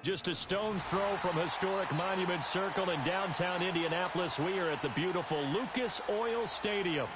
Just a stone's throw from historic Monument Circle in downtown Indianapolis. We are at the beautiful Lucas Oil Stadium.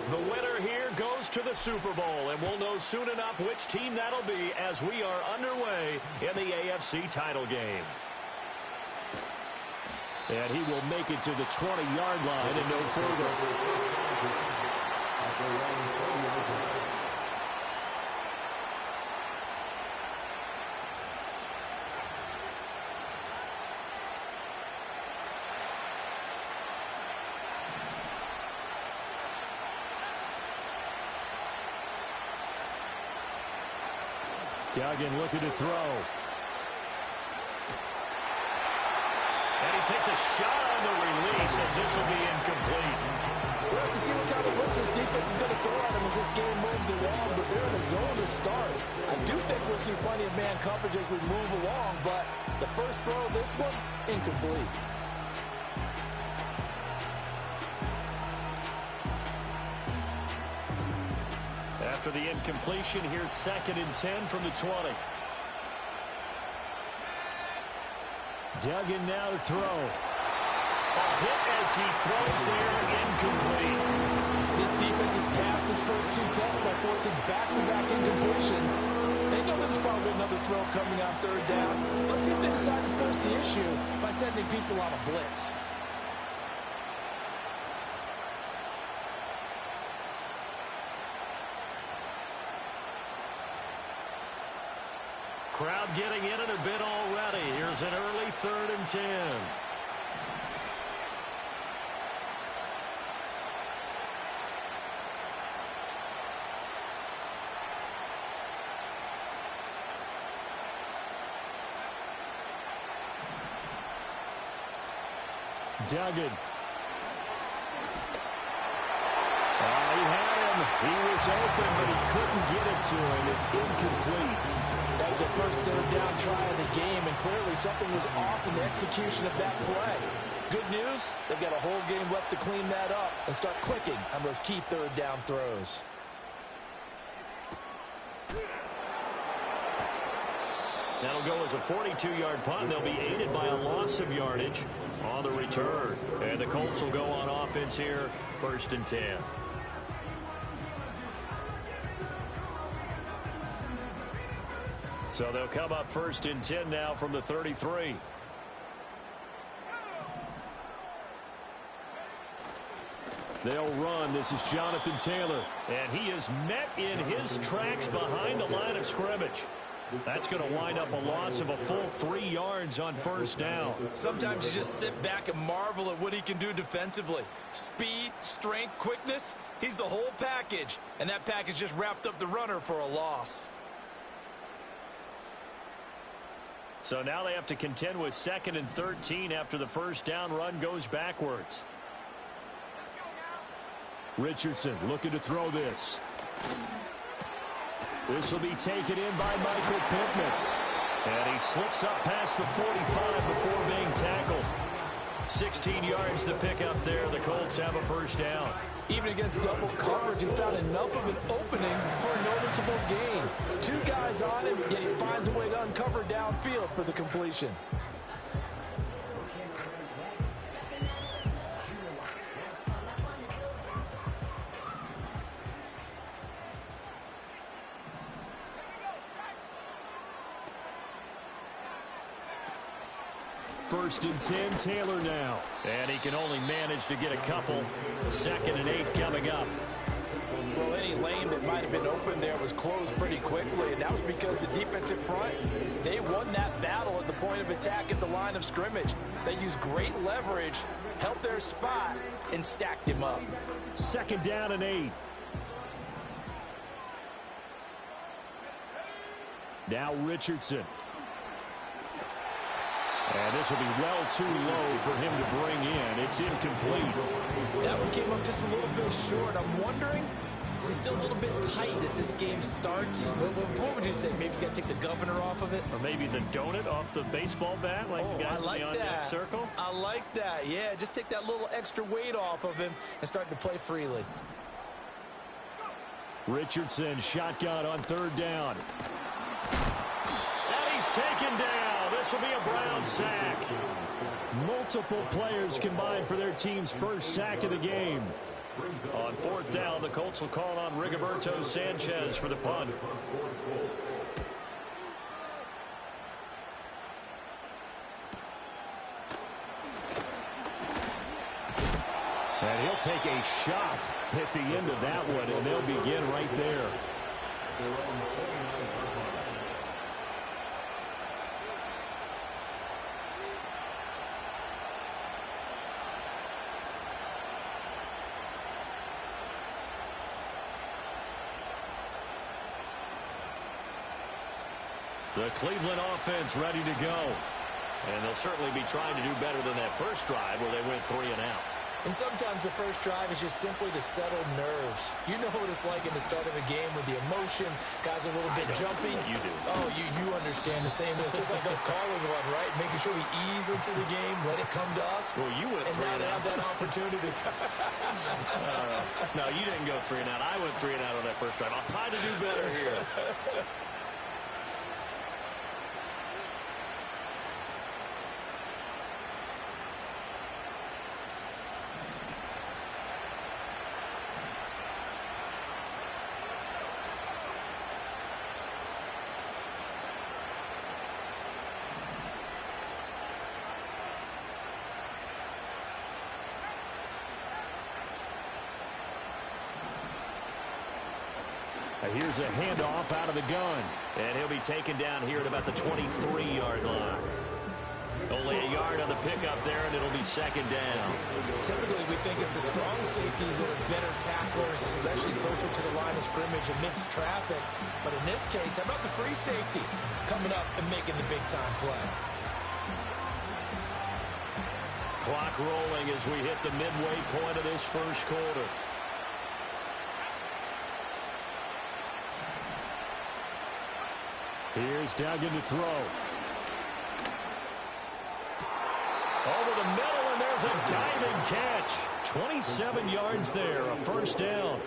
The winner here goes to the Super Bowl, and we'll know soon enough which team that'll be as we are underway in the AFC title game. And he will make it to the 20-yard line and no further. Duggan looking to throw. And he takes a shot on the release as this will be incomplete. We'll have to see what kind of looks this defense is going to throw at him as this game moves along, but they're in a zone to start. I do think we'll see plenty of man coverage as we move along, but the first throw, this one, incomplete. After the incompletion, here's 2nd and 10 from the 20. Duggan now to throw. A hit as he throws there, incomplete. This defense has passed its first 2 tests by forcing back-to-back incompletions. They know there's probably another throw coming on 3rd down. Let's see if they decide to force the issue by sending people on a blitz. Crowd getting in it a bit already. Here's an early 3rd and 10. Duggan. He had him. He was open, but he couldn't get it to him. It's incomplete. That was the first 3rd down try of the game, and clearly something was off in the execution of that play. Good news, they've got a whole game left to clean that up and start clicking on those key 3rd down throws. That'll go as a 42-yard punt, and they'll be aided by a loss of yardage on the return. And the Colts will go on offense here, 1st and 10. So they'll come up 1st and 10 now from the 33. They'll run. This is Jonathan Taylor. And he is met in his tracks behind the line of scrimmage. That's going to wind up a loss of a full 3 yards on 1st down. Sometimes you just sit back and marvel at what he can do defensively. Speed, strength, quickness, he's the whole package. And that package just wrapped up the runner for a loss. So now they have to contend with 2nd and 13 after the 1st down run goes backwards. Richardson looking to throw this. This will be taken in by Michael Pittman. And he slips up past the 45 before being tackled. 16 yards to pick up there. The Colts have a 1st down. Even against double coverage, he found enough of an opening for a noticeable gain. 2 guys on him, yet he finds a way to uncover downfield for the completion. First and 10, Taylor now. And he can only manage to get a couple. 2nd and 8 coming up. Well, any lane that might have been open there was closed pretty quickly, and that was because the defensive front, they won that battle at the point of attack at the line of scrimmage. They used great leverage, held their spot, and stacked him up. 2nd down and 8. Now Richardson. And this will be well too low for him to bring in. It's incomplete. That one came up just a little bit short. I'm wondering Is he still a little bit tight as this game starts? What would you say? Maybe he's got to take the governor off of it? Or maybe the donut off the baseball bat like the guys in the on-deck circle? I like that. Yeah, just take that little extra weight off of him and start to play freely. Richardson shotgun on third down. And he's taken down. This will be a Brown sack. Multiple players combined for their team's first sack of the game. On fourth down, the Colts will call on Rigoberto Sanchez for the punt. And he'll take a shot at the end of that one, and they'll begin right there. The Cleveland offense ready to go. And they'll certainly be trying to do better than that first drive where they went 3 and out. And sometimes the first drive is just simply to settle nerves. You know what it's like in the start of a game with the emotion. Guys are a little bit jumpy. You do. Oh, you understand the same. It's just like us calling one, right? Making sure we ease into the game, let it come to us. Well, you went 3 and out. And now they have that opportunity. No, you didn't go 3 and out. I went 3 and out on that first drive. I'll try to do better here. Here's a handoff out of the gun. And he'll be taken down here at about the 23-yard line. Only a yard on the pickup there, and it'll be second down. Typically, we think it's the strong safeties that are better tacklers, especially closer to the line of scrimmage amidst traffic. But in this case, how about the free safety coming up and making the big-time play? Clock rolling as we hit the midway point of this first quarter. Here's Duggan to throw. Over the middle, and there's a diving catch. 27 yards there, a first down.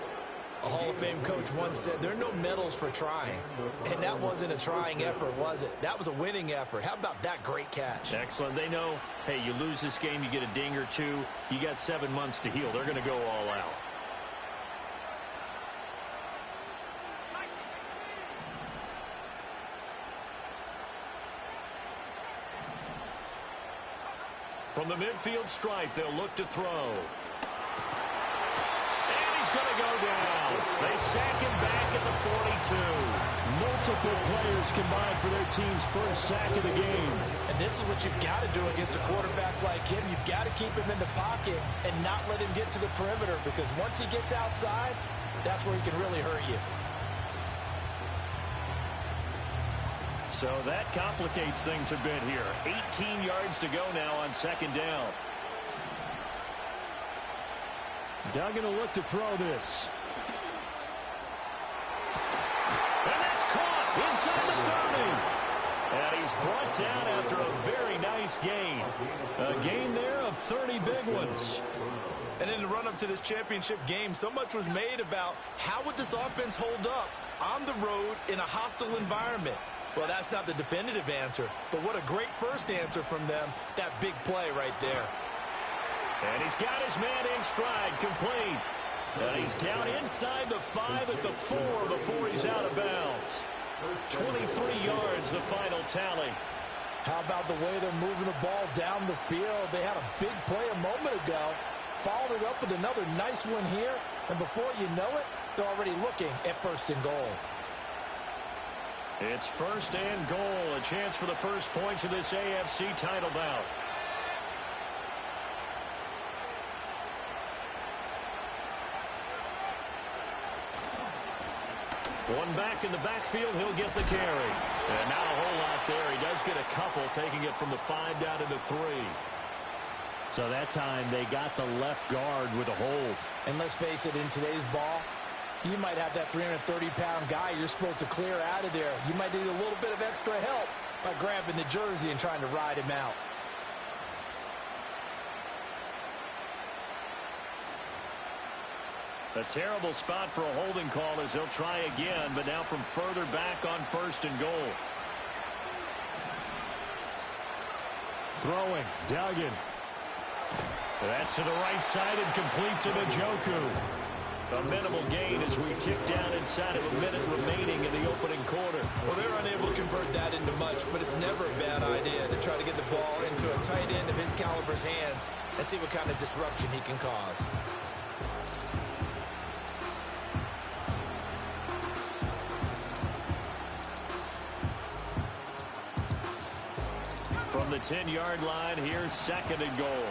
A Hall of Fame coach once said, there are no medals for trying. And that wasn't a trying effort, was it? That was a winning effort. How about that great catch? Excellent. They know, hey, you lose this game, you get a ding or two. You got 7 months to heal. They're going to go all out. From the midfield stripe, they'll look to throw. And he's going to go down. They sack him back at the 42. Multiple players combined for their team's first sack of the game. And this is what you've got to do against a quarterback like him. You've got to keep him in the pocket and not let him get to the perimeter, because once he gets outside, that's where he can really hurt you. So that complicates things a bit here. 18 yards to go now on second down. Duggan will look to throw this. And that's caught inside the 30. And he's brought down after a very nice gain. A gain there of 30 big ones. And in the run-up to this championship game, so much was made about how would this offense hold up on the road in a hostile environment. Well, that's not the definitive answer, but what a great first answer from them. That big play right there. And he's got his man in stride, complete. And he's down inside the 5 at the 4 before he's out of bounds. 23 yards, the final tally. How about the way they're moving the ball down the field? They had a big play a moment ago, followed it up with another nice one here, and before you know it, they're already looking at first and goal. It's first and goal, a chance for the first points of this AFC title bout. One back in the backfield, he'll get the carry. And not a whole lot there. He does get a couple, taking it from the 5 down to the 3. So that time they got the left guard with a hold. And let's face it, in today's ball, You might have that 330-pound guy you're supposed to clear out of there. You might need a little bit of extra help by grabbing the jersey and trying to ride him out. A terrible spot for a holding call as they'll try again, but now from further back on 1st and goal. Throwing, Duggan. That's to the right side and complete to Njoku. A minimal gain as we tick down inside of a minute remaining in the opening quarter. Well, they're unable to convert that into much, but it's never a bad idea to try to get the ball into a tight end of his caliber's hands and see what kind of disruption he can cause. From the 10-yard line, here's 2nd and goal.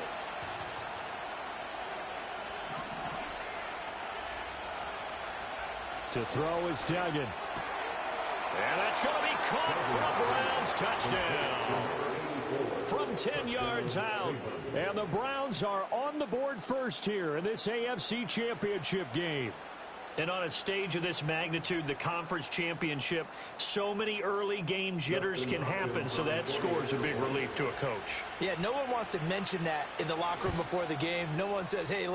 To throw is Duggan. And that's going to be caught for a Browns touchdown. From 10 yards out. And the Browns are on the board first here in this AFC Championship game. And on a stage of this magnitude, the conference championship, so many early game jitters can happen, so that score's a big relief to a coach. Yeah, no one wants to mention that in the locker room before the game. No one says, hey,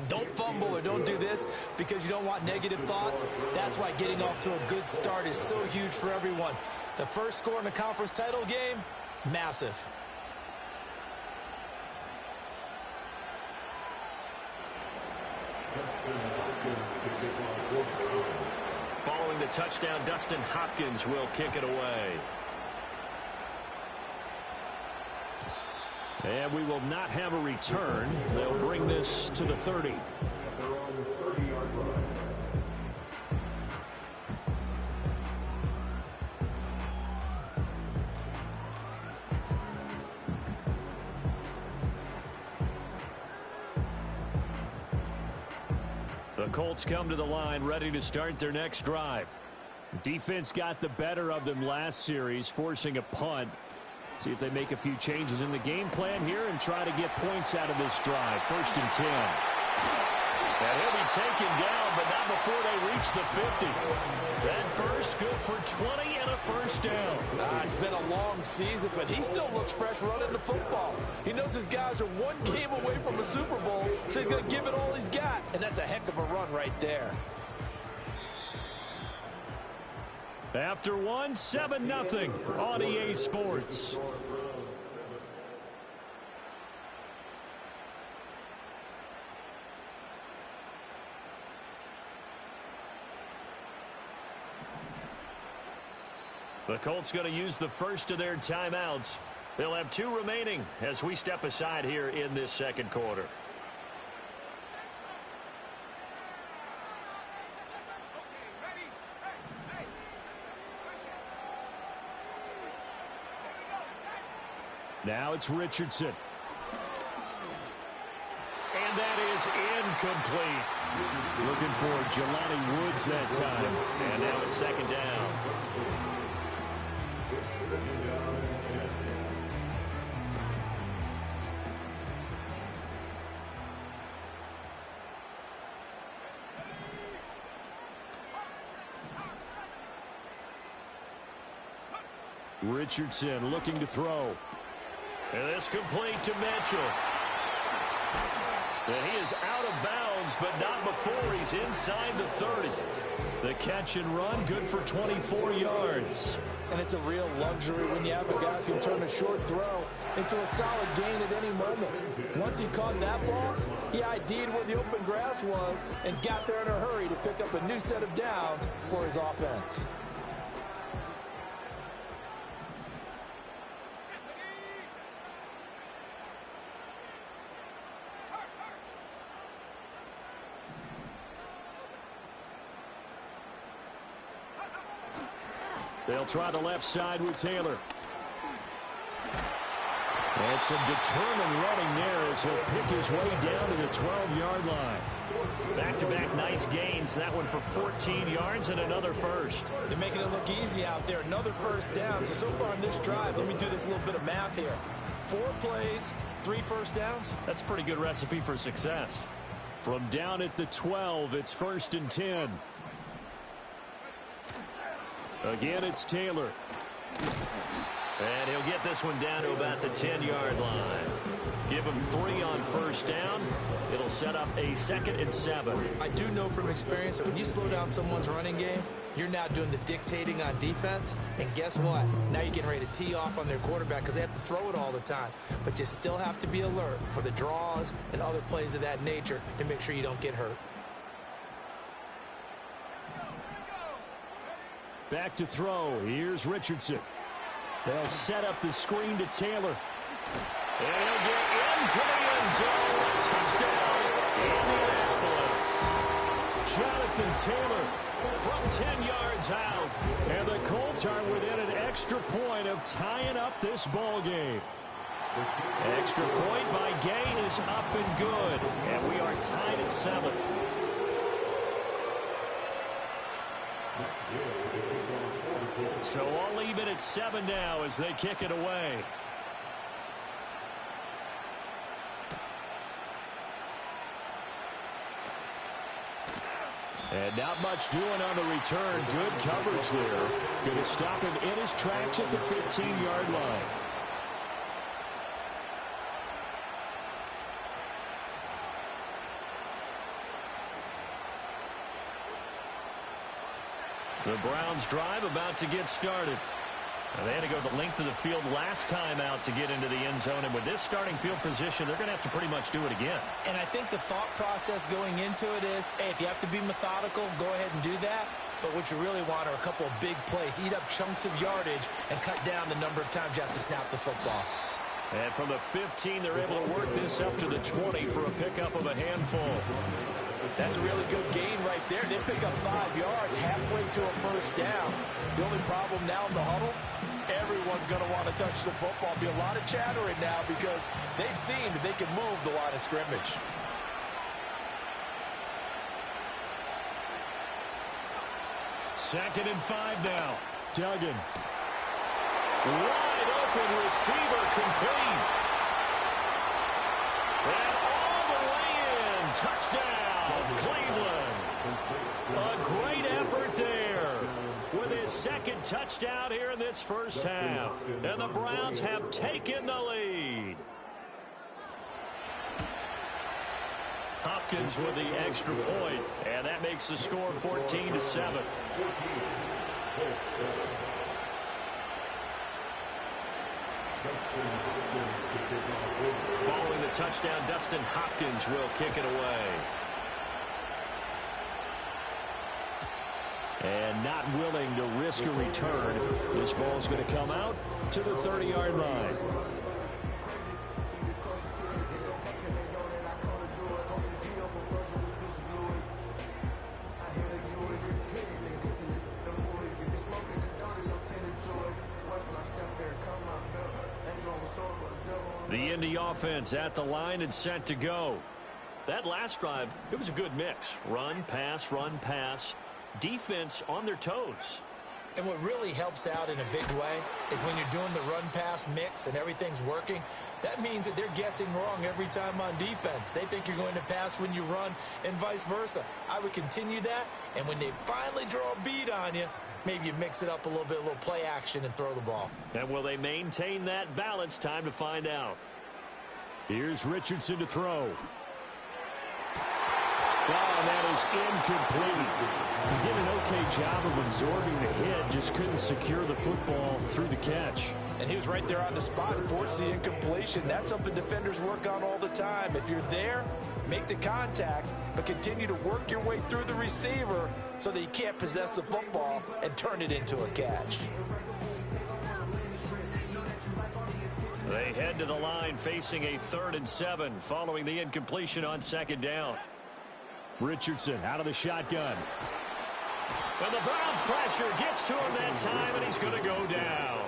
don't fumble or don't do this because you don't want negative thoughts. That's why getting off to a good start is so huge for everyone. The first score in the conference title game, massive. Following the touchdown, Dustin Hopkins will kick it away. And we will not have a return. They'll bring this to the 30. The Colts come to the line ready to start their next drive. Defense got the better of them last series, forcing a punt. See if they make a few changes in the game plan here and try to get points out of this drive. 1st and 10. And he'll be taken down, but not before they reach the 50. That burst good for 20 and a first down. It's been a long season, but he still looks fresh running the football. He knows his guys are one game away from a Super Bowl, so he's going to give it all he's got. And that's a heck of a run right there. After one, 7-0 on EA Sports. The Colts going to use the first of their timeouts. They'll have 2 remaining as we step aside here in this second quarter. Now it's Richardson. And that is incomplete. Looking for Jelani Woods that time. And now it's 2nd down. Richardson looking to throw. And this complete to Mitchell. And he is out of bounds, but not before he's inside the 30. The catch and run, good for 24 yards. And it's a real luxury when you have a guy who can turn a short throw into a solid gain at any moment. Once he caught that ball, he ID'd where the open grass was and got there in a hurry to pick up a new set of downs for his offense. They'll try the left side with Taylor. And some determined running there as he'll pick his way down to the 12-yard line. Back-to-back nice gains. That one for 14 yards and another first. They're making it look easy out there. Another first down. So far in this drive, let me do this little bit of math here. 4 plays, 3 first downs. That's a pretty good recipe for success. From down at the 12, it's 1st and 10. Again, it's Taylor. And he'll get this one down to about the 10-yard line. Give him 3 on first down. It'll set up a 2nd and 7. I do know from experience that when you slow down someone's running game, you're now doing the dictating on defense. And guess what? Now you're getting ready to tee off on their quarterback because they have to throw it all the time. But you still have to be alert for the draws and other plays of that nature to make sure you don't get hurt. Back to throw. Here's Richardson. They'll set up the screen to Taylor. And he'll get into the end zone. Touchdown, Indianapolis. Jonathan Taylor from 10 yards out. And the Colts are within an extra point of tying up this ball game. Extra point by Gay is up and good. And we are tied at 7. So all even at 7 now as they kick it away. And not much doing on the return. Good coverage there. Going to stop him in his tracks at the 15-yard line. The Browns drive about to get started. Now, they had to go the length of the field last time out to get into the end zone. And with this starting field position, they're going to have to pretty much do it again. And I think the thought process going into it is, hey, if you have to be methodical, go ahead and do that. But what you really want are a couple of big plays. Eat up chunks of yardage and cut down the number of times you have to snap the football. And from the 15, they're able to work this up to the 20 for a pickup of a handful. That's a really good gain right there. They pick up 5 yards halfway to a first down. The only problem now in the huddle, everyone's going to want to touch the football. Be a lot of chattering now because they've seen that they can move the line of scrimmage. Second and 5 now. Duggan. Wide open receiver complete. And all the way in. Touchdown, Cleveland. A great effort there with his second touchdown here in this first half. And the Browns have taken the lead. Hopkins with the extra point, and that makes the score 14-7. Following the touchdown, Dustin Hopkins will kick it away. And not willing to risk a return, this ball is going to come out to the 30-yard line. The Indy offense at the line and set to go. That last drive, it was a good mix. Run, pass, defense on their toes. And what really helps out in a big way is when you're doing the run-pass mix and everything's working, that means that they're guessing wrong every time on defense. They think you're going to pass when you run and vice versa. I would continue that, and when they finally draw a beat on you, maybe you mix it up a little bit, a little play action, and throw the ball. And will they maintain that balance? Time to find out. Here's Richardson to throw. Oh, that is incomplete. He did an okay job of absorbing the hit, just couldn't secure the football through the catch. And he was right there on the spot and forced the incompletion. That's something defenders work on all the time. If you're there, make the contact, but continue to work your way through the receiver so that you can't possess the football and turn it into a catch. They head to the line facing a 3rd and 7 following the incompletion on 2nd down. Richardson out of the shotgun. And the Browns pressure gets to him that time, and he's going to go down.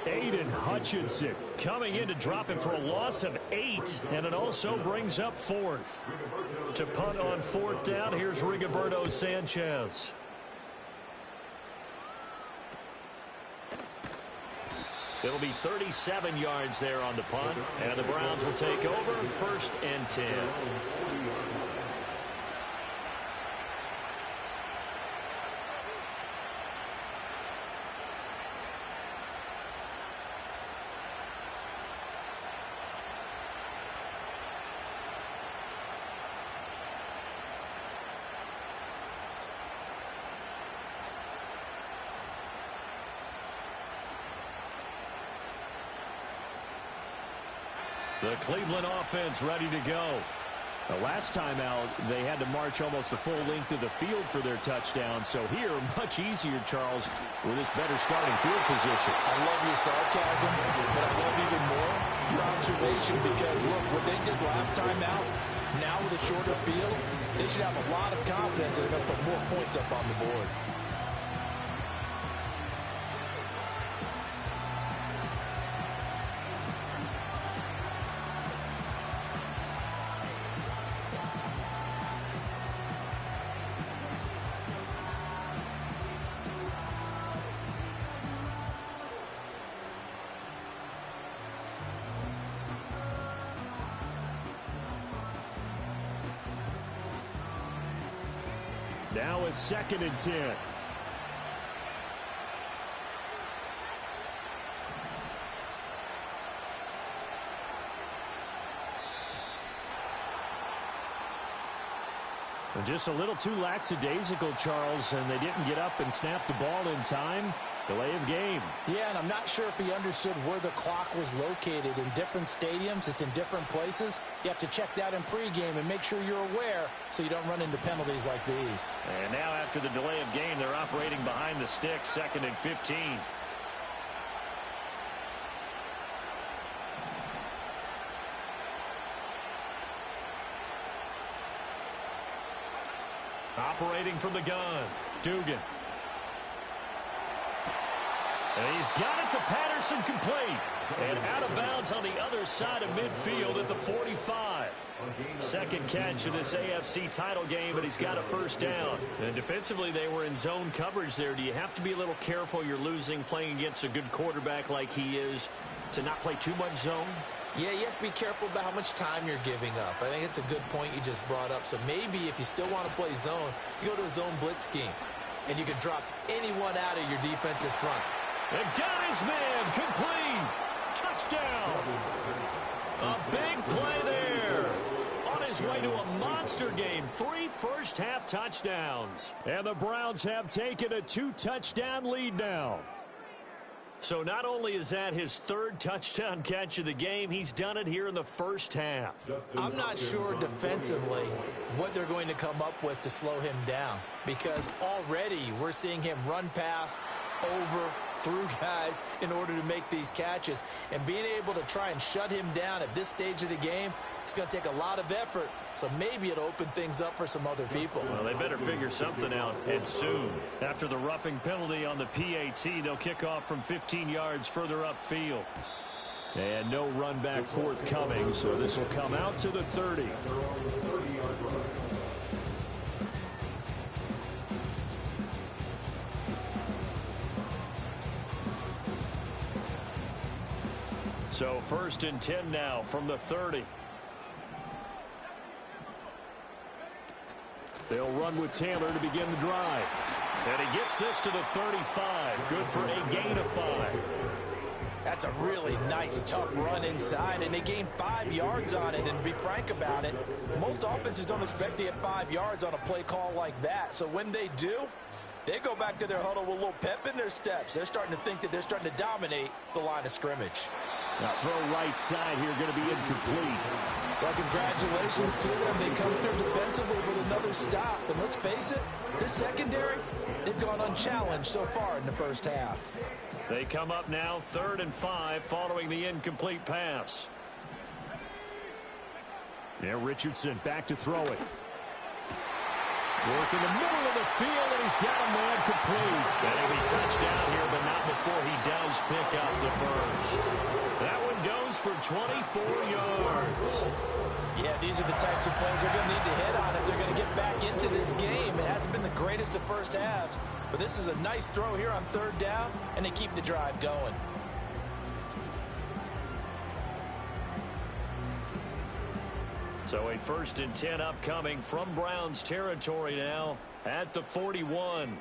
Aiden Hutchinson coming in to drop him for a loss of 8, and it also brings up 4th. To punt on 4th down, here's Rigoberto Sanchez. It'll be 37 yards there on the punt, and the Browns will take over 1st and 10. The Cleveland offense ready to go. The last time out, they had to march almost the full length of the field for their touchdown. So here, much easier, Charles, with this better starting field position. I love your sarcasm, but I love even more your observation because, look, what they did last time out, now with a shorter field, they should have a lot of confidence that they're going to put more points up on the board. Now a 2nd and 10. And just a little too lackadaisical, Charles, and they didn't get up and snap the ball in time. Delay of game. Yeah, and I'm not sure if he understood where the clock was located. In different stadiums, it's in different places. You have to check that in pregame and make sure you're aware so you don't run into penalties like these. And now after the delay of game, they're operating behind the sticks, 2nd and 15. Operating from the gun, Dugan. And he's got it to Patterson, complete. And out of bounds on the other side of midfield at the 45. Second catch of this AFC title game, but he's got a first down. And defensively, they were in zone coverage there. Do you have to be a little careful? You're losing playing against a good quarterback like he is to not play too much zone? Yeah, you have to be careful about how much time you're giving up. I think it's a good point you just brought up. So maybe if you still want to play zone, you go to a zone blitz scheme. And you can drop anyone out of your defensive front. And got his man, complete. Touchdown. A big play there. On his way to a monster game. 3 first-half touchdowns. And the Browns have taken a 2-touchdown lead now. So not only is that his 3rd touchdown catch of the game, he's done it here in the first half. I'm not sure defensively what they're going to come up with to slow him down, because already we're seeing him run past, over, through guys in order to make these catches. And being able to try and shut him down at this stage of the game, it's going to take a lot of effort. So maybe it'll open things up for some other people. Well, they better figure something out, and soon. After the roughing penalty on the PAT, they'll kick off from 15 yards further upfield. And no run back forthcoming, so this will come out to the 30. So 1st and 10 now from the 30. They'll run with Taylor to begin the drive. And he gets this to the 35. Good for a gain of 5. That's a really nice, tough run inside, and they gained 5 yards on it. And to be frank about it, most offenses don't expect to get 5 yards on a play call like that. So when they do, they go back to their huddle with a little pep in their steps. They're starting to think that they're starting to dominate the line of scrimmage. Now throw right side here, going to be incomplete. Well, congratulations to them. They come through defensively with another stop. And let's face it, this secondary, they've gone unchallenged so far in the first half. They come up now 3rd and 5 following the incomplete pass. Now Richardson back to throw it. Work in the middle of the field, and he's got a man complete. And he'll be touchdown here, but not before he does pick up the first. That one goes for 24 yards. Yeah, these are the types of plays they're going to need to hit on if they're going to get back into this game. It hasn't been the greatest of first halves, but this is a nice throw here on 3rd down, and they keep the drive going. So a 1st and 10 upcoming from Browns territory now at the 41.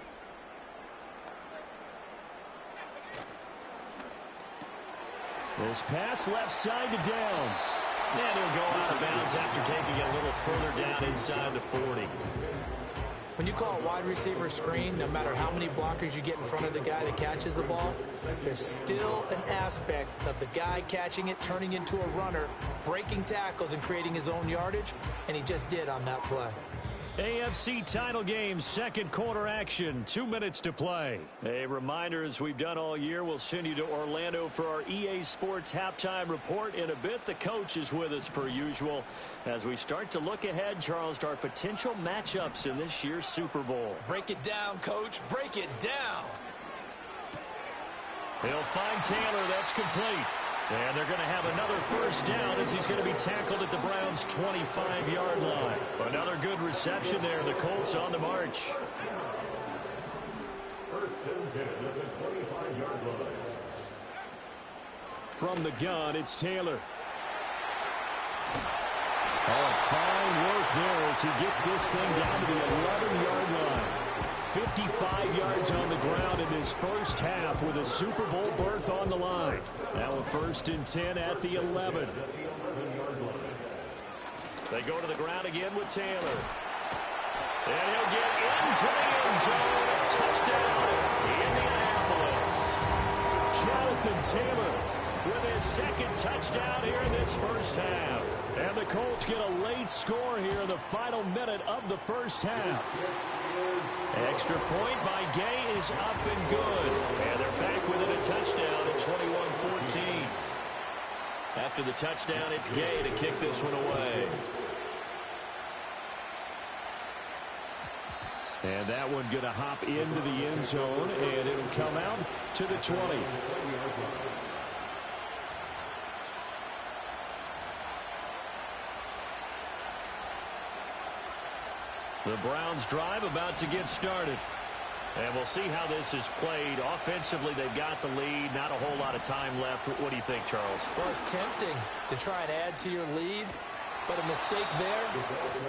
This pass left side to Downs. And he'll go out of bounds after taking it a little further down inside the 40. When you call a wide receiver screen, no matter how many blockers you get in front of the guy that catches the ball, there's still an aspect of the guy catching it, turning into a runner, breaking tackles and creating his own yardage, and he just did on that play. AFC title game, second quarter action, 2 minutes to play. A reminder, as we've done all year, we'll send you to Orlando for our EA Sports halftime report. In a bit, the coach is with us per usual as we start to look ahead, Charles, to our potential matchups in this year's Super Bowl. Break it down, Coach. Break it down. He'll find Taylor. That's complete. And they're going to have another first down as he's going to be tackled at the Browns' 25-yard line. Another good reception there. The Colts on the march. First and 10 at the 25-yard line. From the gun, it's Taylor. Oh, fine work there as he gets this thing down to the 11-yard line. 55 yards on the ground in this first half with a Super Bowl berth on the line. Now a first and 10 at the 11. They go to the ground again with Taylor. And he'll get into the end zone. Touchdown, Indianapolis. Jonathan Taylor with his second touchdown here in this first half. And the Colts get a late score here in the final minute of the first half. Extra point by Gay is up and good. And they're back within a touchdown at 21-14. After the touchdown, it's Gay to kick this one away. And that one going to hop into the end zone, and it'll come out to the 20. The Browns drive about to get started. And we'll see how this is played. Offensively, they've got the lead. Not a whole lot of time left. What do you think, Charles? Well, it's tempting to try and add to your lead, but a mistake there,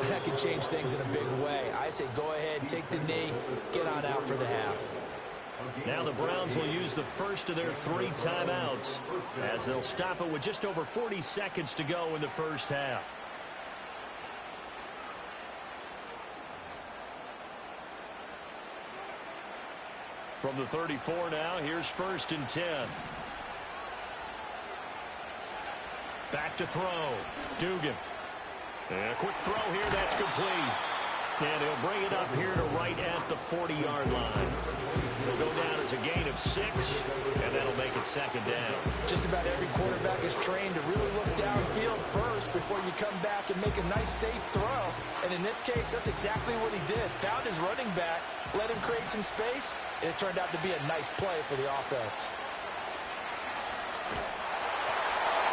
that can change things in a big way. I say go ahead, take the knee, get on out for the half. Now the Browns will use the first of their 3 timeouts as they'll stop it with just over 40 seconds to go in the first half. From the 34 now, here's first and 10. Back to throw. Dugan. And a quick throw here, that's complete. And he'll bring it up here to right at the 40-yard line. He'll go down as a gain of 6, and that'll make it second down. Just about every quarterback is trained to really look downfield first before you come back and make a nice, safe throw. And in this case, that's exactly what he did. Found his running back, let him create some space, and it turned out to be a nice play for the offense.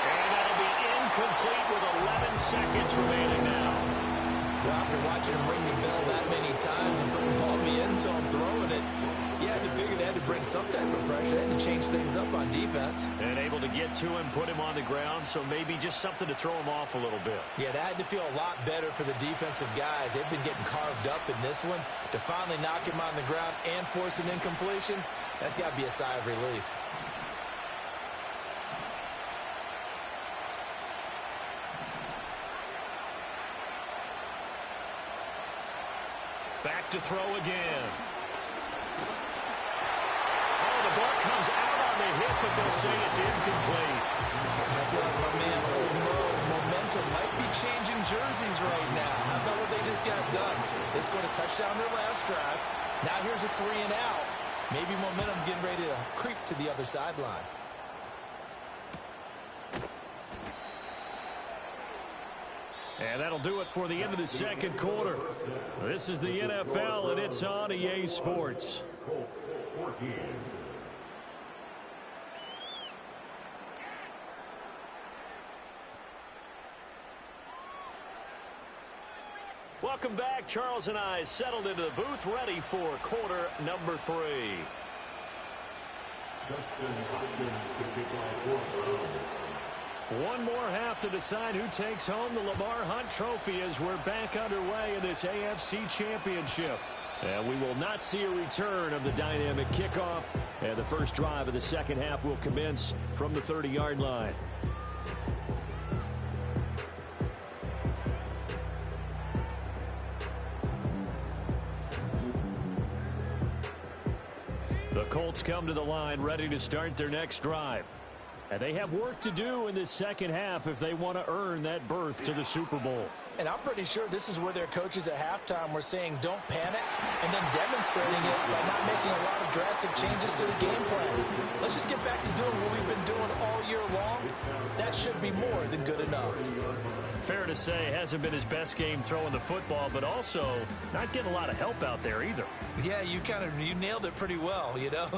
And that'll be incomplete with 11 seconds remaining now. Well, after watching him ring the bell that many times and put the ball in the end zone throwing it, you had to figure they had to bring some type of pressure. They had to change things up on defense. And able to get to him, put him on the ground, so maybe just something to throw him off a little bit. Yeah, that had to feel a lot better for the defensive guys. They've been getting carved up in this one. To finally knock him on the ground and force an incompletion, that's got to be a sigh of relief. Back to throw again. Oh, the ball comes out on the hit, but they'll say it's incomplete. I feel like my man, old Mo, momentum might be changing jerseys right now. How about what they just got done? They scored a touchdown their last drive. Now here's a 3 and out. Maybe momentum's getting ready to creep to the other sideline. And that'll do it for the end of the second quarter. This is the NFL, and it's on EA Sports. Colts 14. Welcome back. Charles and I settled into the booth, ready for quarter number 3. Justin Hopkins to kick off for Browns. One more half to decide who takes home the Lamar Hunt Trophy as we're back underway in this AFC Championship. And we will not see a return of the dynamic kickoff. And the first drive of the second half will commence from the 30-yard line. come to the line ready to start their next drive. And they have work to do in the second half if they want to earn that berth to the Super Bowl. And I'm pretty sure this is where their coaches at halftime were saying don't panic, and then demonstrating it by not making a lot of drastic changes to the game plan. Let's just get back to doing what we've been doing all year long. That should be more than good enough. Fair to say, hasn't been his best game throwing the football, but also not getting a lot of help out there either. Yeah, you nailed it pretty well, you know.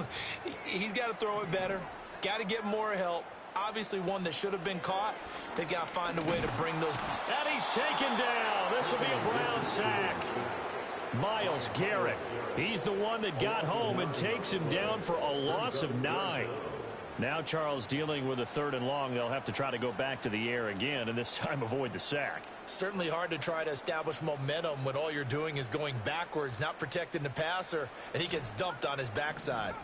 He's got to throw it better. Got to get more help. Obviously one that should have been caught. They got to find a way to bring those. And he's taken down. This will be a Brown sack. Myles Garrett. He's the one that got home and takes him down for a loss of 9. Now Charles dealing with a 3rd and long. They'll have to try to go back to the air again, and this time avoid the sack. Certainly hard to try to establish momentum when all you're doing is going backwards, not protecting the passer, and he gets dumped on his backside.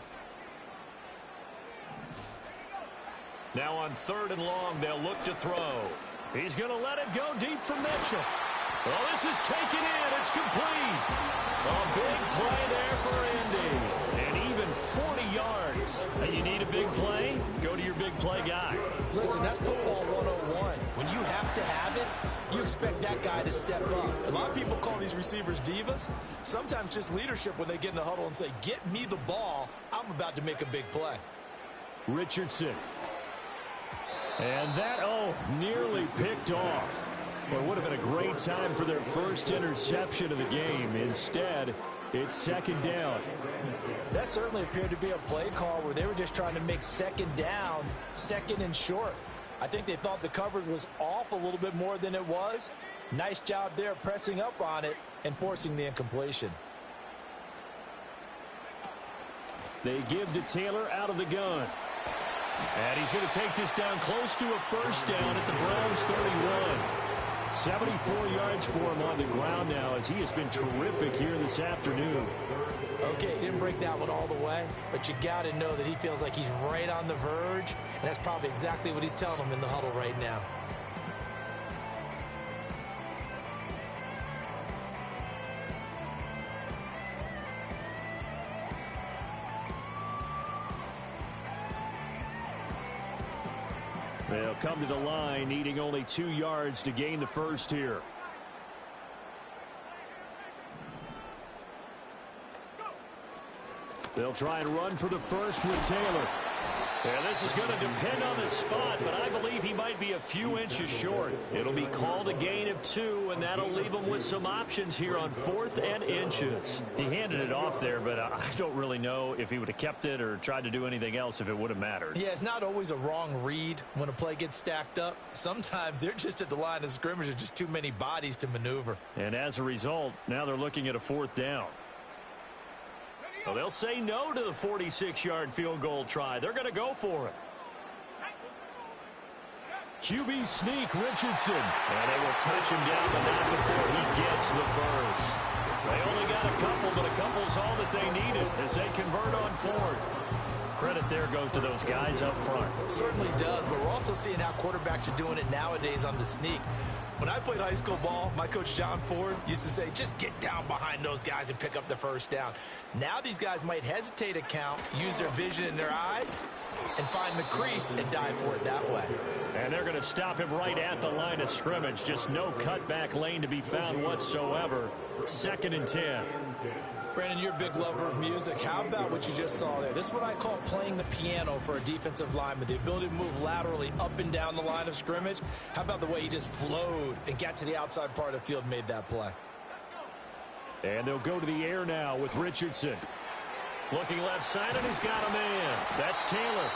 Now on 3rd and long, they'll look to throw. He's going to let it go deep for Mitchell. Well, this is taken in. It's complete. A big play there for Indy. And even 40 yards. And you need a big play? Go to your big play guy. Listen, that's football 101. When you have to have it, you expect that guy to step up. A lot of people call these receivers divas. Sometimes just leadership when they get in the huddle and say, get me the ball. I'm about to make a big play. Richardson. And that, nearly picked off. Well, it would have been a great time for their first interception of the game. Instead, it's 2nd down. That certainly appeared to be a play call where they were just trying to make 2nd down, 2nd and short. I think they thought the coverage was off a little bit more than it was. Nice job there pressing up on it and forcing the incompletion. They give to Taylor out of the gun. And he's going to take this down close to a 1st down at the Browns 31. 74 yards for him on the ground now as he has been terrific here this afternoon. Okay, he didn't break that one all the way, but you got to know that he feels like he's right on the verge, and that's probably exactly what he's telling them in the huddle right now. They'll come to the line, needing only 2 yards to gain the 1st here. They'll try and run for the 1st with Taylor. Yeah, this is going to depend on the spot, but I believe he might be a few inches short. It'll be called a gain of 2, and that'll leave him with some options here on 4th and inches. He handed it off there, but I don't really know if he would have kept it or tried to do anything else if it would have mattered. Yeah, it's not always a wrong read when a play gets stacked up. Sometimes they're just at the line of scrimmage. There's just too many bodies to maneuver. And as a result, now they're looking at a 4th down. Well, they'll say no to the 46-yard field goal try. They're going to go for it. QB sneak, Richardson. And they will touch him down, but not before he gets the 1st. They only got a couple, but a couple's all that they needed as they convert on 4th. Credit there goes to those guys up front. Certainly does, but we're also seeing how quarterbacks are doing it nowadays on the sneak. When I played high school ball, my coach John Ford used to say, just get down behind those guys and pick up the 1st down. Now these guys might hesitate to count, use their vision in their eyes, and find the crease and dive for it that way. And they're going to stop him right at the line of scrimmage. Just no cutback lane to be found whatsoever. 2nd and 10. Brandon, you're a big lover of music. How about what you just saw there? This is what I call playing the piano for a defensive lineman. The ability to move laterally up and down the line of scrimmage. How about the way he just flowed and got to the outside part of the field and made that play? And they'll go to the air now with Richardson. Looking left side, and he's got a man. That's Taylor.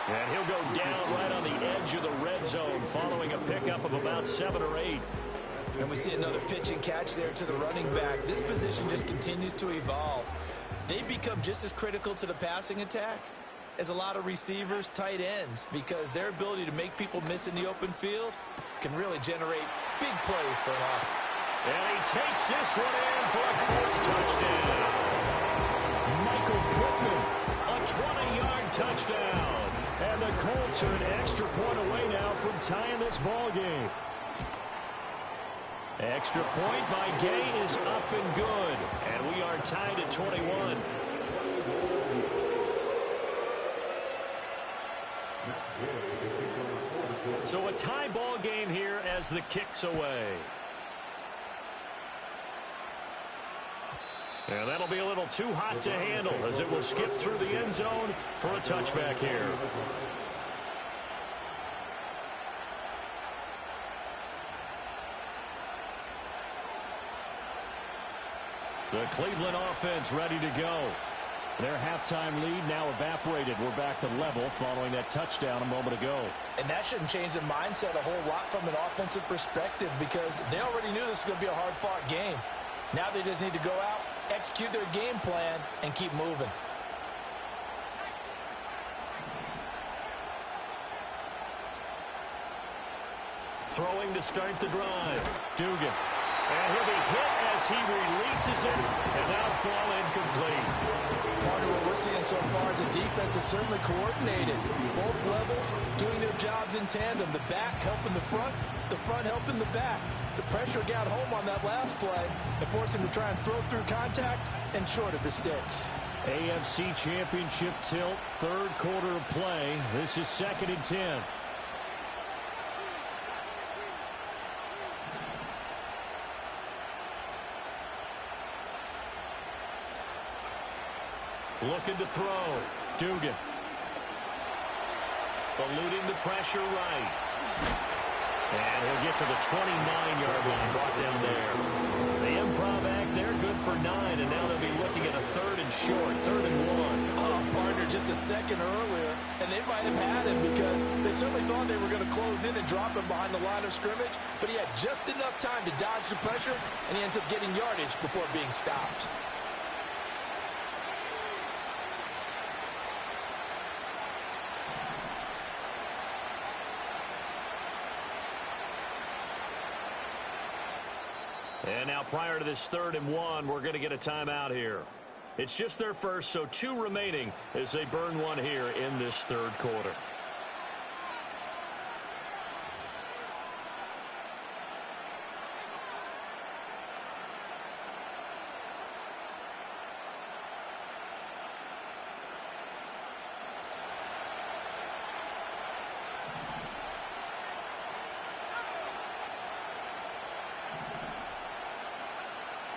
And he'll go down right on the edge of the red zone following a pickup of about 7 or 8. And we see another pitch and catch there to the running back. This position just continues to evolve. They become just as critical to the passing attack as a lot of receivers, tight ends, because their ability to make people miss in the open field can really generate big plays for an offense. And he takes this one in for a Colts touchdown. Michael Pittman, a 20-yard touchdown. And the Colts are an extra point away now from tying this ball game. Extra point by Gay is up and good. And we are tied at 21. So a tie ball game here as the kick's away. And that'll be a little too hot to handle as it will skip through the end zone for a touchback here. The Cleveland offense ready to go. Their halftime lead now evaporated. We're back to level following that touchdown a moment ago. And that shouldn't change the mindset a whole lot from an offensive perspective because they already knew this was going to be a hard-fought game. Now they just need to go out, execute their game plan, and keep moving. Throwing to start the drive. Dugan. And he'll be hit as he releases it, and that'll fall incomplete. Part of what we're seeing so far is the defense is certainly coordinated. Both levels doing their jobs in tandem. The back helping the front helping the back. The pressure got home on that last play and forced him to try and throw through contact and short of the sticks. AFC Championship tilt, third quarter of play. This is 2nd and 10. Looking to throw. Dugan. Eluding the pressure right. And he'll get to the 29-yard line, brought down there. The improv act there, good for 9, and now they'll be looking at a 3rd and short, 3rd and 1. Oh, partner, just a second earlier, and they might have had him because they certainly thought they were going to close in and drop him behind the line of scrimmage, but he had just enough time to dodge the pressure, and he ends up getting yardage before being stopped. And now prior to this 3rd and 1, we're going to get a timeout here. It's just their first, so 2 remaining as they burn one here in this 3rd quarter.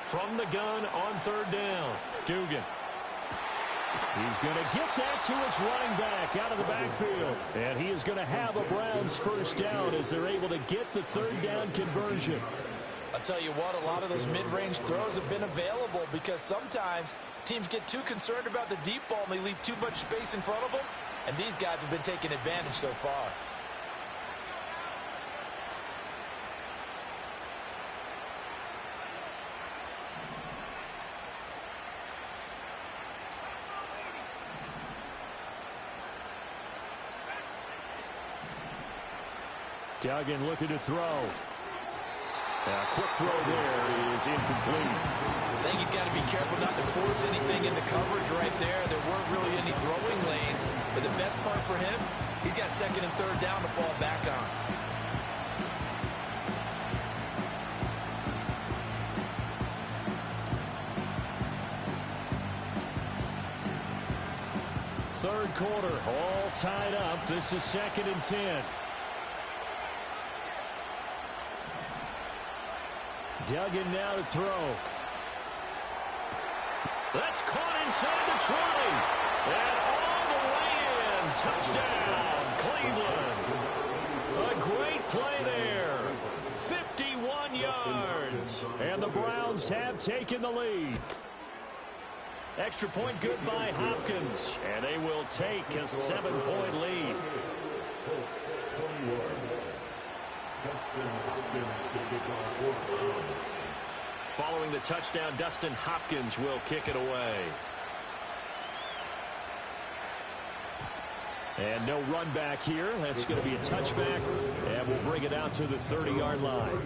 From the gun on 3rd down, Dugan. He's going to get that to his running back out of the backfield. And he is going to have a Browns first down as they're able to get the 3rd down conversion. I'll tell you what, a lot of those mid-range throws have been available because sometimes teams get too concerned about the deep ball and they leave too much space in front of them. And these guys have been taking advantage so far. Duggan looking to throw. A quick throw there is incomplete. I think he's got to be careful not to force anything into coverage right there. There weren't really any throwing lanes. But the best part for him, he's got 2nd and 3rd down to fall back on. Third quarter, all tied up. This is 2nd and 10. Duggan now to throw. That's caught inside the 20. And all the way in. Touchdown, Cleveland. A great play there. 51 yards. And the Browns have taken the lead. Extra point good by Hopkins. And they will take a 7-point lead. Following the touchdown, Dustin Hopkins will kick it away. And no run back here. That's going to be a touchback, and we'll bring it out to the 30-yard line.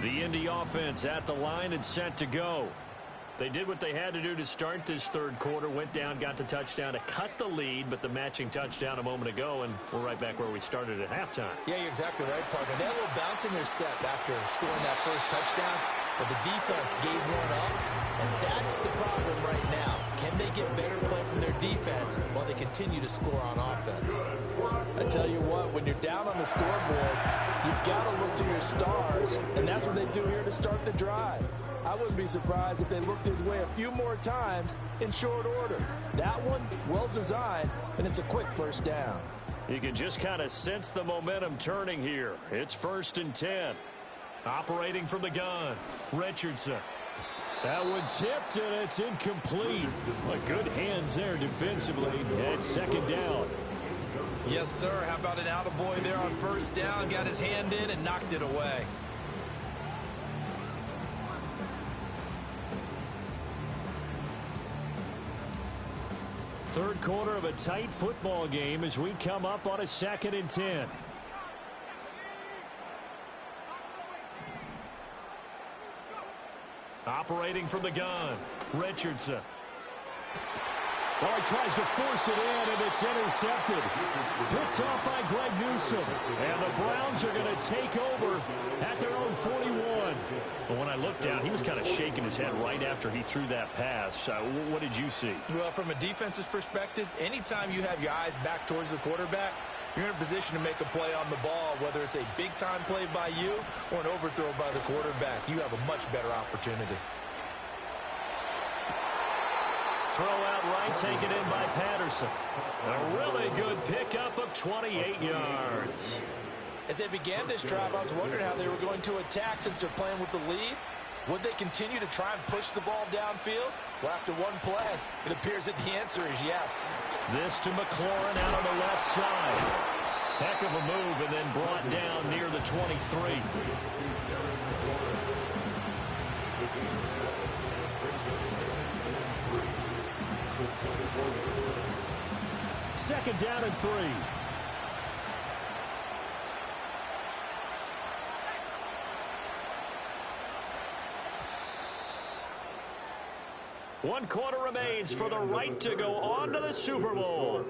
The Indy offense at the line and set to go. They did what they had to do to start this third quarter, went down, got the touchdown to cut the lead, but the matching touchdown a moment ago, and we're right back where we started at halftime. Yeah, you're exactly right, partner. They had a little bounce in their step after scoring that first touchdown, but the defense gave one up, and that's the problem right now. Can they get better play from their defense while they continue to score on offense? I tell you what, when you're down on the scoreboard, you've got to look to your stars, and that's what they do here to start the drive. I wouldn't be surprised if they looked his way a few more times in short order. That one, well designed, and it's a quick first down. You can just kind of sense the momentum turning here. It's 1st and 10. Operating from the gun, Richardson. That one tipped, and it's incomplete. But good hands there defensively. And 2nd down. Yes, sir. How about an attaboy there on 1st down? Got his hand in and knocked it away. Third quarter of a tight football game as we come up on a 2nd and 10. Operating from the gun, Richardson. Well, he tries to force it in, and it's intercepted. Picked off by Greg Newsome. And the Browns are going to take over at their own 41. But when I looked down, he was kind of shaking his head right after he threw that pass. What did you see? Well, from a defense's perspective, anytime you have your eyes back towards the quarterback, you're in a position to make a play on the ball, whether it's a big-time play by you or an overthrow by the quarterback. You have a much better opportunity. Throw out right, taken in by Patterson. A really good pickup of 28 yards. As they began this drive, I was wondering how they were going to attack since they're playing with the lead. Would they continue to try and push the ball downfield? Well, after one play, it appears that the answer is yes. This to McLaurin out on the left side. Heck of a move, and then brought down near the 23. Second down and 3. One quarter remains for the right to go on to the Super Bowl.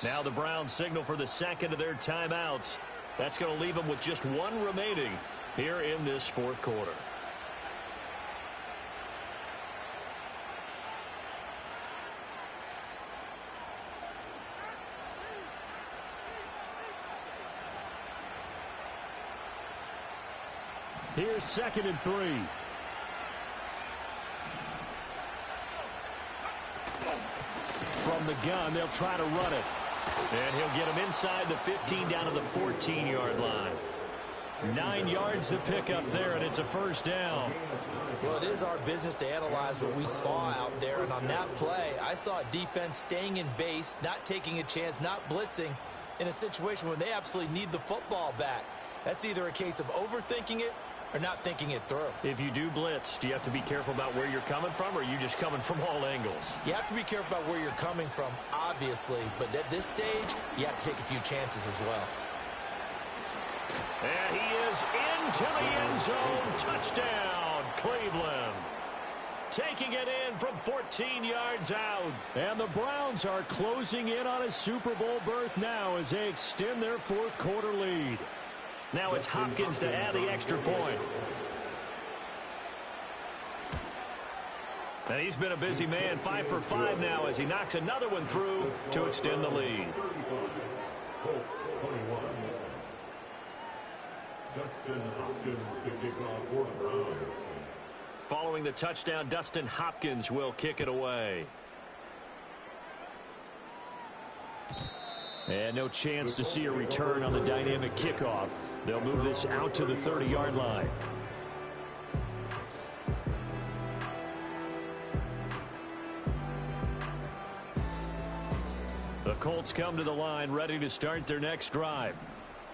Now the Browns signal for the second of their timeouts. That's going to leave them with just one remaining here in this fourth quarter. Here's 2nd and 3. From the gun, they'll try to run it. And he'll get him inside the 15 down to the 14-yard line. 9 yards to pick up there, and it's a first down. Well, it is our business to analyze what we saw out there. And on that play, I saw a defense staying in base, not taking a chance, not blitzing, in a situation where they absolutely need the football back. That's either a case of overthinking it or not thinking it through. If you do blitz, do you have to be careful about where you're coming from, or are you just coming from all angles? You have to be careful about where you're coming from, obviously, but at this stage, you have to take a few chances as well. And he is into the end zone. Touchdown, Cleveland. Taking it in from 14 yards out. And the Browns are closing in on a Super Bowl berth now as they extend their fourth quarter lead. Now it's Hopkins to add the extra point. And he's been a busy man, 5 for 5 now as he knocks another one through to extend the lead. Colts 21. Dustin Hopkins to kick off for the Browns. Following the touchdown, Dustin Hopkins will kick it away. And no chance to see a return on the dynamic kickoff. They'll move this out to the 30-yard line. The Colts come to the line ready to start their next drive.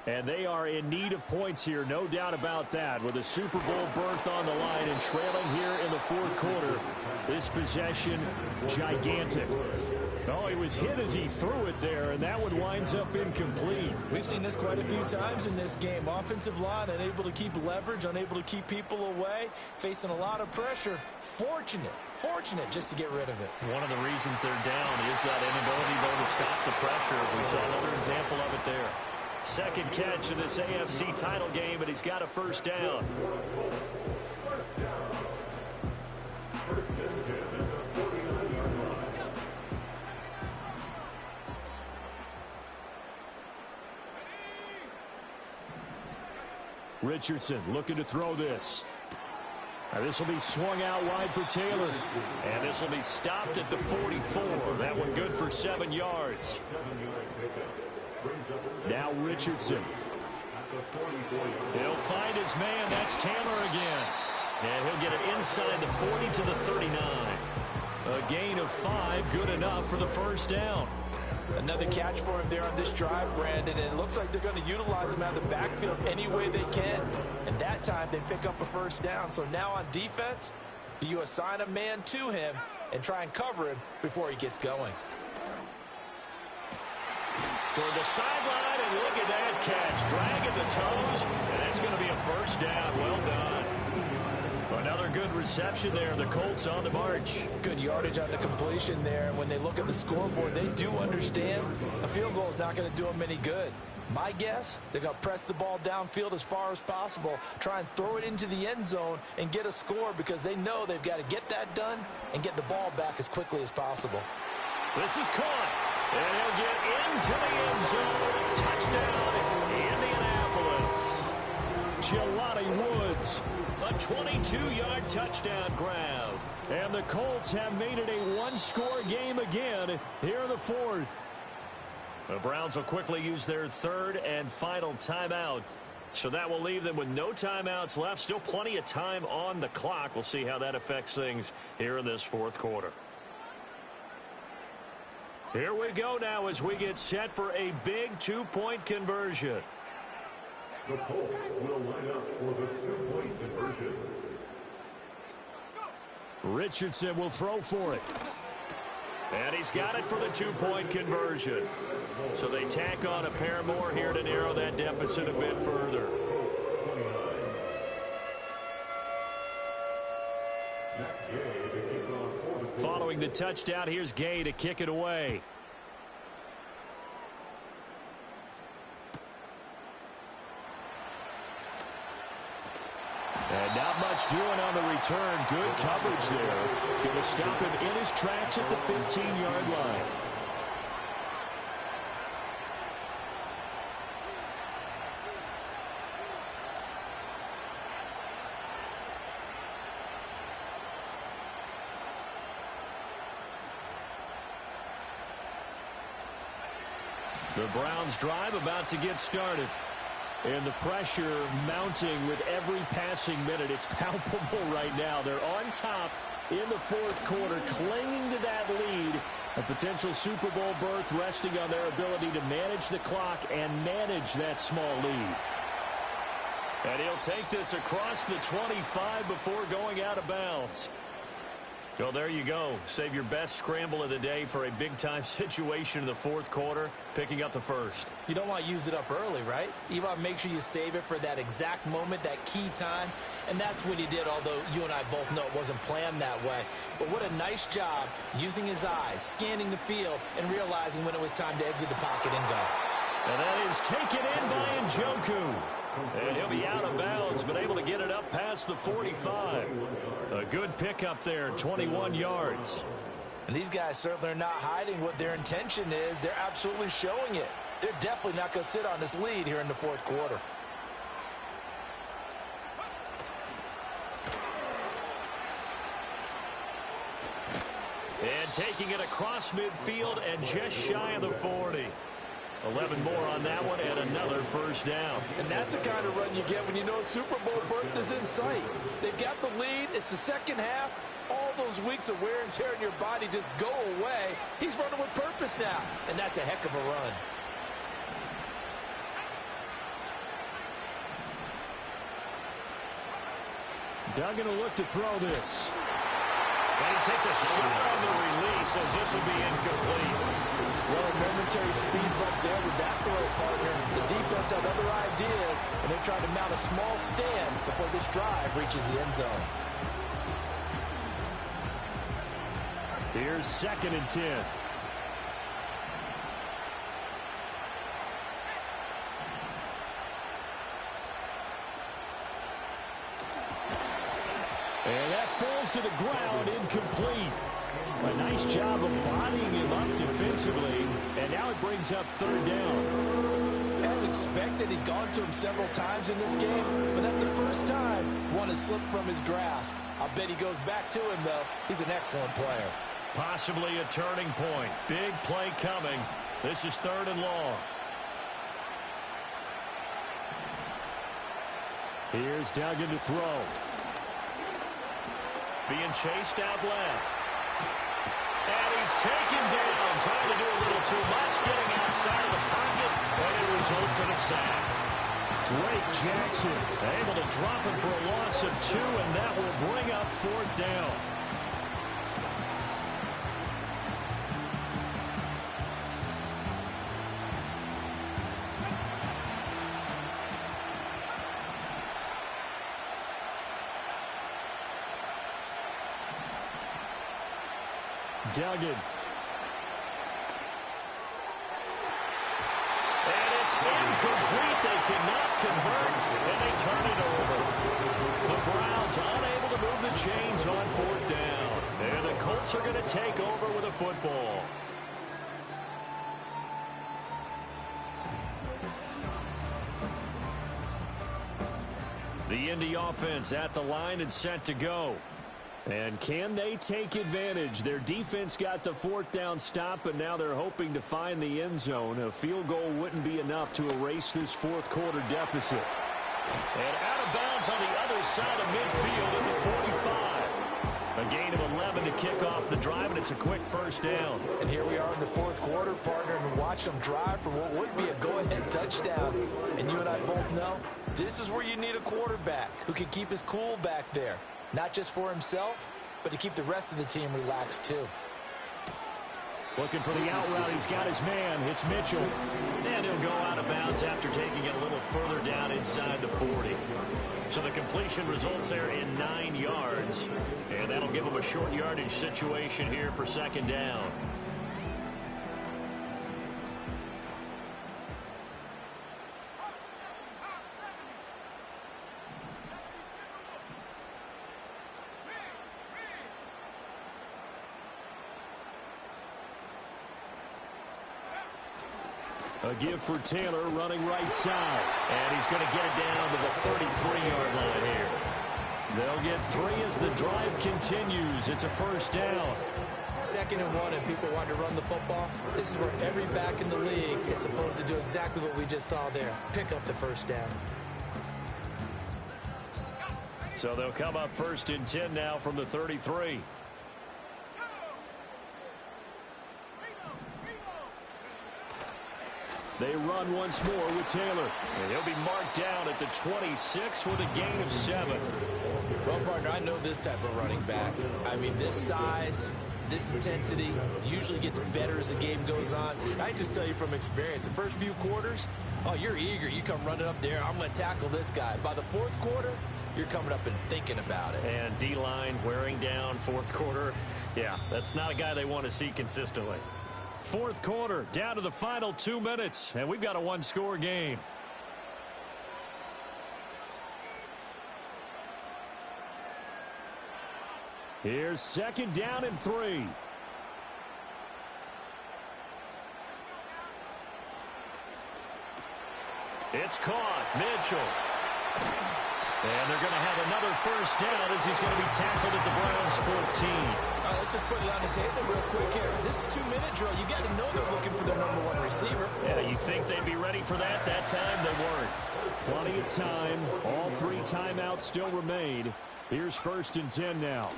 And they are in need of points here, no doubt about that. With a Super Bowl berth on the line and trailing here in the fourth quarter, this possession gigantic. Oh, he was hit as he threw it there, and that one winds up incomplete. We've seen this quite a few times in this game. Offensive line unable to keep leverage, unable to keep people away, facing a lot of pressure. Fortunate just to get rid of it. One of the reasons they're down is that inability, though, to stop the pressure. We saw another example of it there. Second catch in this AFC title game, and he's got a first down. Richardson looking to throw this. This will be swung out wide for Taylor. And this will be stopped at the 44. That one good for 7 yards. Now Richardson. He'll find his man. That's Taylor again. And he'll get it inside the 40 to the 39. A gain of 5, good enough for the first down. Another catch for him there on this drive, Brandon, and it looks like they're going to utilize him out of the backfield any way they can. And that time they pick up a first down. So now on defense, do you assign a man to him and try and cover him before he gets going? Toward the sideline, and look at that catch. Dragging the toes, and that's going to be a first down. Well done. Another good reception there. The Colts on the march. Good yardage on the completion there. And when they look at the scoreboard, they do understand a field goal is not going to do them any good. My guess, they're going to press the ball downfield as far as possible, try and throw it into the end zone and get a score because they know they've got to get that done and get the ball back as quickly as possible. This is caught, and he'll get into the end zone. Touchdown, Indianapolis. Jelani Woods, a 22-yard touchdown grab. And the Colts have made it a one-score game again here in the fourth. The Browns will quickly use their third and final timeout. So that will leave them with no timeouts left. Still plenty of time on the clock. We'll see how that affects things here in this fourth quarter. Here we go now as we get set for a big two-point conversion. The Colts will line up for the two-point conversion. Richardson will throw for it. And he's got it for the two-point conversion. So they tack on a pair more here to narrow that deficit a bit further. Following the touchdown, here's Gay to kick it away. And not much doing on the return. Good coverage there. Going to stop him in his tracks at the 15-yard line. The Browns drive about to get started. And the pressure mounting with every passing minute. It's palpable right now. They're on top in the fourth quarter, clinging to that lead. A potential Super Bowl berth resting on their ability to manage the clock and manage that small lead. And he'll take this across the 25 before going out of bounds. Well, there you go. Save your best scramble of the day for a big-time situation in the fourth quarter, picking up the first. You don't want to use it up early, right? You want to make sure you save it for that exact moment, that key time. And that's what he did, although you and I both know it wasn't planned that way. But what a nice job using his eyes, scanning the field, and realizing when it was time to exit the pocket and go. And that is taken in by Njoku. And he'll be out of bounds, but able to get it up past the 45. A good pickup there, 21 yards. And these guys certainly are not hiding what their intention is. They're absolutely showing it. They're definitely not going to sit on this lead here in the fourth quarter. And taking it across midfield and just shy of the 40. 11 more on that one and another first down. And that's the kind of run you get when you know Super Bowl berth is in sight. They've got the lead. It's the second half. All those weeks of wear and tear in your body just go away. He's running with purpose now, and that's a heck of a run. Duggan will look to throw this. And he takes a shot on the release as this will be incomplete. Well, a momentary speed bump there with that throw, partner. The defense had other ideas, and they're trying to mount a small stand before this drive reaches the end zone. Here's 2nd and 10. And that falls to the ground, incomplete. A nice job of bodying him up defensively, and now it brings up 3rd down. As expected, he's gone to him several times in this game, but that's the first time one has slipped from his grasp. I'll bet he goes back to him, though. He's an excellent player. Possibly a turning point. Big play coming. This is 3rd and long. Here's Duggan to throw. Being chased out left. And he's taken down, trying to do a little too much, getting outside of the pocket, and it results in a sack. Drake Jackson able to drop him for a loss of 2, and that will bring up 4th down. Duggan. And it's incomplete. They cannot convert, and they turn it over. The Browns unable to move the chains on 4th down. And the Colts are going to take over with a football. The Indy offense at the line and set to go. And can they take advantage? Their defense got the 4th down stop, and now they're hoping to find the end zone. A field goal wouldn't be enough to erase this 4th quarter deficit. And out of bounds on the other side of midfield at the 45. A gain of 11 to kick off the drive, and it's a quick 1st down. And here we are in the 4th quarter, partner, and watch them drive for what would be a go-ahead touchdown. And you and I both know this is where you need a quarterback who can keep his cool back there. Not just for himself, but to keep the rest of the team relaxed, too. Looking for the out route. He's got his man. It's Mitchell. And he'll go out of bounds after taking it a little further down inside the 40. So the completion results there in 9 yards. And that'll give him a short yardage situation here for 2nd down. A give for Taylor running right side. And he's going to get it down to the 33-yard line here. They'll get 3 as the drive continues. It's a 1st down. 2nd and 1, and people want to run the football. This is where every back in the league is supposed to do exactly what we just saw there. Pick up the 1st down. So they'll come up 1st and 10 now from the 33. They run once more with Taylor. And he'll be marked down at the 26 with a gain of 7. Well, partner, I know this type of running back. I mean, this size, this intensity usually gets better as the game goes on. I can just tell you from experience, the first few quarters, oh, you're eager. You come running up there, I'm going to tackle this guy. By the 4th quarter, you're coming up and thinking about it. And D-line wearing down 4th quarter. Yeah, that's not a guy they want to see consistently. 4th quarter, down to the final 2 minutes, and we've got a 1-score game. Here's 2nd down and 3. It's caught. Mitchell. And they're going to have another 1st down as he's going to be tackled at the Browns' 14. All right, let's just put it on the table real quick here. This is 2-minute drill. You got to know they're looking for their #1 receiver. Yeah, you think they'd be ready for that? That time they weren't. Plenty of time. All 3 timeouts still remain. Here's 1st and 10 now.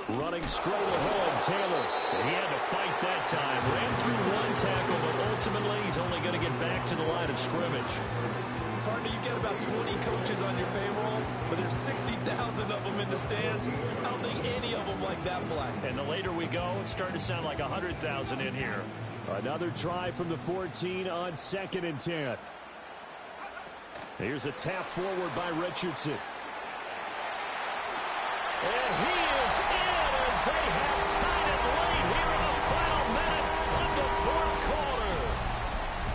Running straight ahead, Taylor. He had to fight that time. Ran through 1 tackle, but ultimately he's only going to get back to the line of scrimmage. Partner, you've got about 20 coaches on your payroll, but there's 60,000 of them in the stands. I don't think any of them like that play. And the later we go, it's starting to sound like 100,000 in here. Another try from the 14 on 2nd and 10. Here's a tap forward by Richardson. And he is in as they have tied it late here in the final minute of the fourth quarter.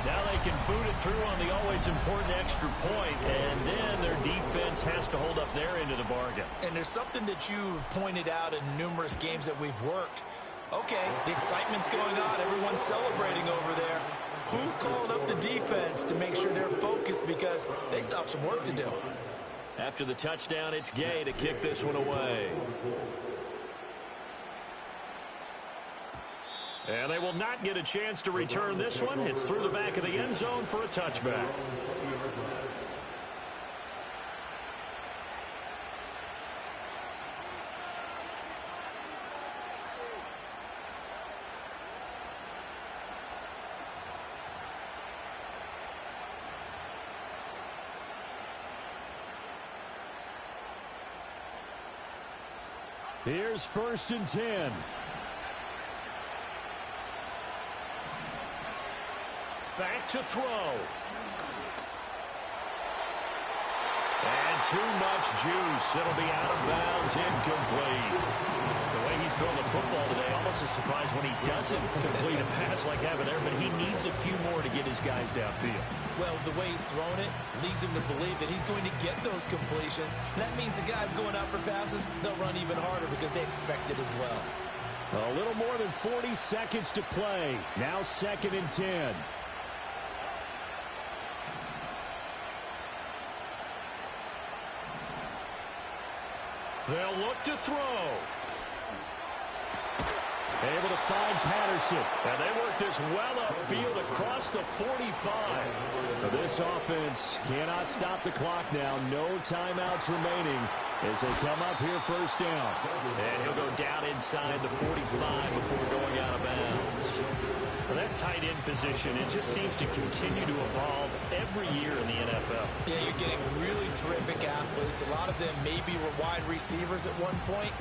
Now they can boot it through on the always important extra point, and then their defense has to hold up their end of the bargain. And there's something that you've pointed out in numerous games that we've worked. Okay, the excitement's going on. Everyone's celebrating over there. Who's calling up the defense to make sure they're focused because they still have some work to do? After the touchdown, it's Gay to kick this one away. And they will not get a chance to return this one. It's through the back of the end zone for a touchback. Here's 1st and 10. Back to throw. And too much juice. It'll be out of bounds, incomplete. The way he's throwing the football today, almost a surprise when he doesn't complete a pass like that there, but he needs a few more to get his guys downfield. Well, the way he's thrown it leads him to believe that he's going to get those completions. And that means the guys going out for passes, they'll run even harder because they expect it as well. A little more than 40 seconds to play. Now 2nd and 10. They'll look to throw. Able to find Patterson. And they work this well upfield across the 45. This offense cannot stop the clock now. No timeouts remaining as they come up here 1st down. And he'll go down inside the 45 before going out of bounds. Well, that tight end position, it just seems to continue to evolve every year in the NFL. Yeah, you're getting really terrific athletes. A lot of them maybe were wide receivers at one point.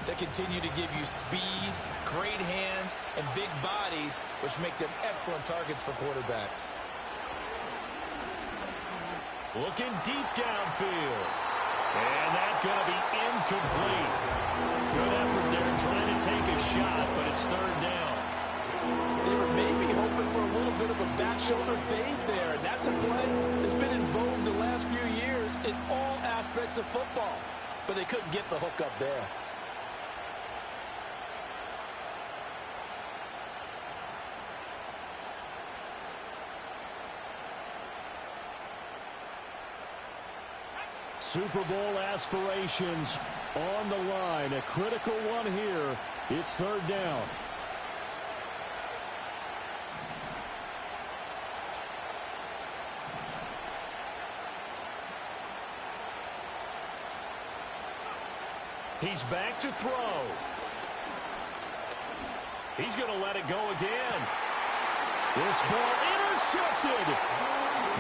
They continue to give you speed, great hands, and big bodies, which make them excellent targets for quarterbacks. Looking deep downfield. And that's going to be incomplete. Good effort there trying to take a shot, but it's 3rd down. They were maybe hoping for a little bit of a back shoulder fade there, and that's a play that's been in vogue the last few years in all aspects of football. But they couldn't get the hook up there. Super Bowl aspirations on the line. A critical one here. It's 3rd down. He's back to throw. He's going to let it go again. This ball intercepted.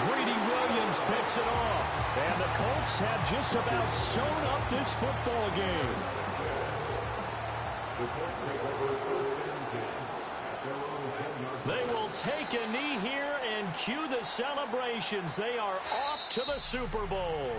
Greedy Williams picks it off. And the Colts have just about sewn up this football game. They will take a knee here and cue the celebrations. They are off to the Super Bowl.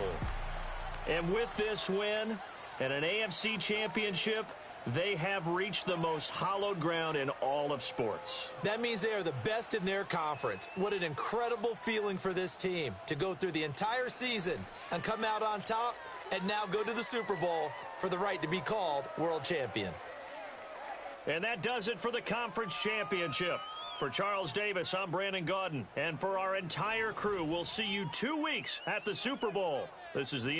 And with this win and an AFC championship, they have reached the most hallowed ground in all of sports. That means they are the best in their conference. What an incredible feeling for this team to go through the entire season and come out on top and now go to the Super Bowl for the right to be called world champion. And that does it for the conference championship. For Charles Davis, I'm Brandon Gaudin. And for our entire crew, we'll see you 2 weeks at the Super Bowl. This is the